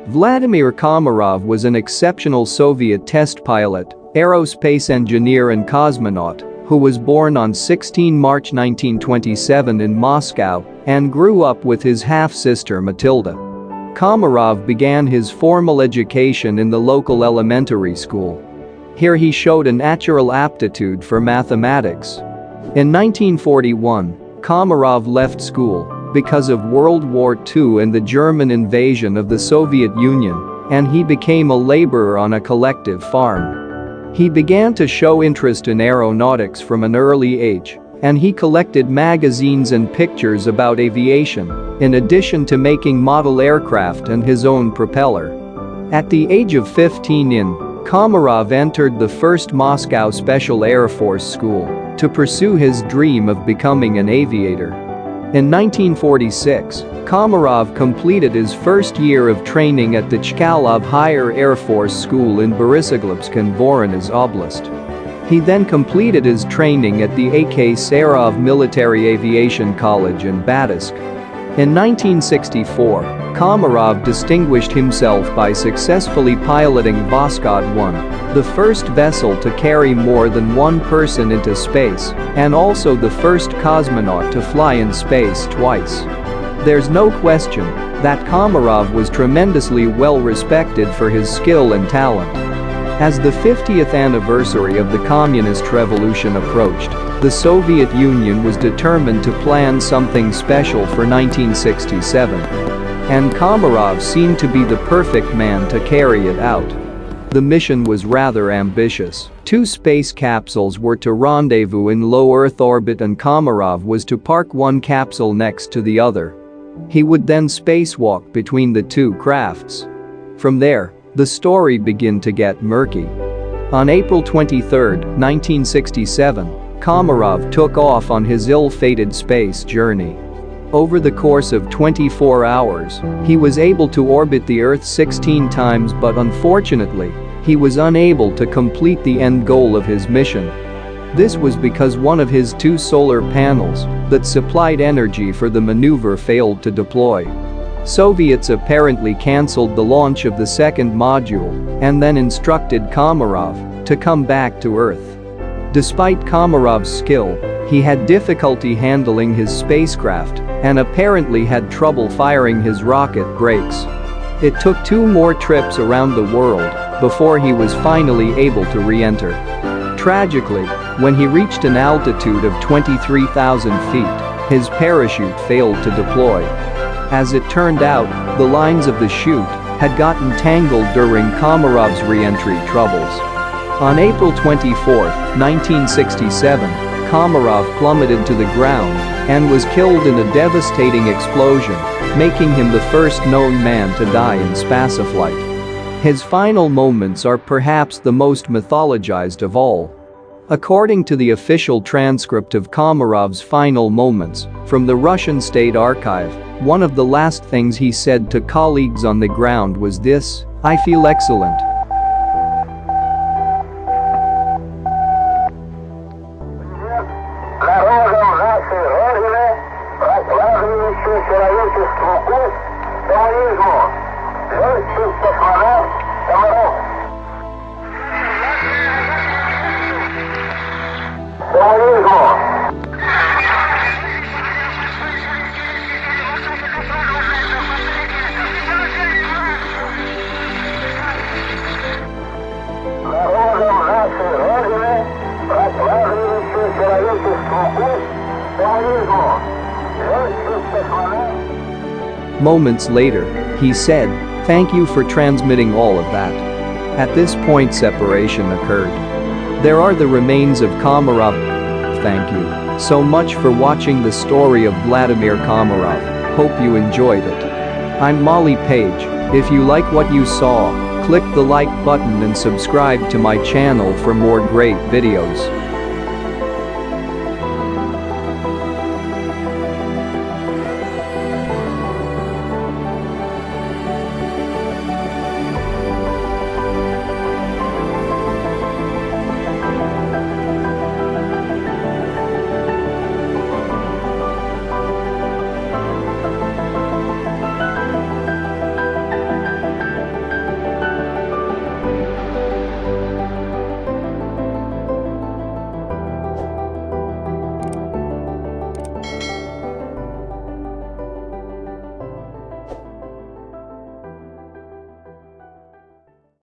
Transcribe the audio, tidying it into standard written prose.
Vladimir Komarov was an exceptional Soviet test pilot, aerospace engineer and cosmonaut who was born on 16 March 1927 in Moscow and grew up with his half-sister Matilda. Komarov began his formal education in the local elementary school. Here he showed a natural aptitude for mathematics. In 1941, Komarov left school because of World War II and the German invasion of the Soviet Union, and he became a laborer on a collective farm. He began to show interest in aeronautics from an early age, and he collected magazines and pictures about aviation, in addition to making model aircraft and his own propeller. At the age of 15, Komarov entered the first Moscow Special Air Force School to pursue his dream of becoming an aviator. In 1946, Komarov completed his first year of training at the Chkalov Higher Air Force School in Borisoglavsk in Voronezh Oblast. He then completed his training at the A.K. Sarov Military Aviation College in Batsk. In 1964, Komarov distinguished himself by successfully piloting Voskhod 1, the first vessel to carry more than one person into space, and also the first cosmonaut to fly in space twice. There's no question that Komarov was tremendously well respected for his skill and talent. As the 50th anniversary of the Communist Revolution approached, the Soviet Union was determined to plan something special for 1967. And Komarov seemed to be the perfect man to carry it out. The mission was rather ambitious. 2 space capsules were to rendezvous in low Earth orbit and Komarov was to park one capsule next to the other. He would then spacewalk between the 2 crafts. From there, the story began to get murky. On April 23, 1967, Komarov took off on his ill-fated space journey. Over the course of 24 hours, he was able to orbit the Earth 16 times, but unfortunately, he was unable to complete the end goal of his mission. This was because one of his 2 solar panels that supplied energy for the maneuver failed to deploy. Soviets apparently cancelled the launch of the second module and then instructed Komarov to come back to Earth. Despite Komarov's skill, he had difficulty handling his spacecraft and apparently had trouble firing his rocket brakes. It took 2 more trips around the world before he was finally able to re-enter. Tragically, when he reached an altitude of 23,000 feet, his parachute failed to deploy. As it turned out, the lines of the chute had gotten tangled during Komarov's re-entry troubles. On April 24, 1967, Komarov plummeted to the ground and was killed in a devastating explosion, making him the first known man to die in spaceflight. His final moments are perhaps the most mythologized of all. According to the official transcript of Komarov's final moments from the Russian State Archive, one of the last things he said to colleagues on the ground was this: "I feel excellent." Moments later, he said, "Thank you for transmitting all of that." At this point, separation occurred. There are the remains of Komarov. Thank you so much for watching the story of Vladimir Komarov. Hope you enjoyed it. I'm Molly Page. If you like what you saw, click the like button and subscribe to my channel for more great videos.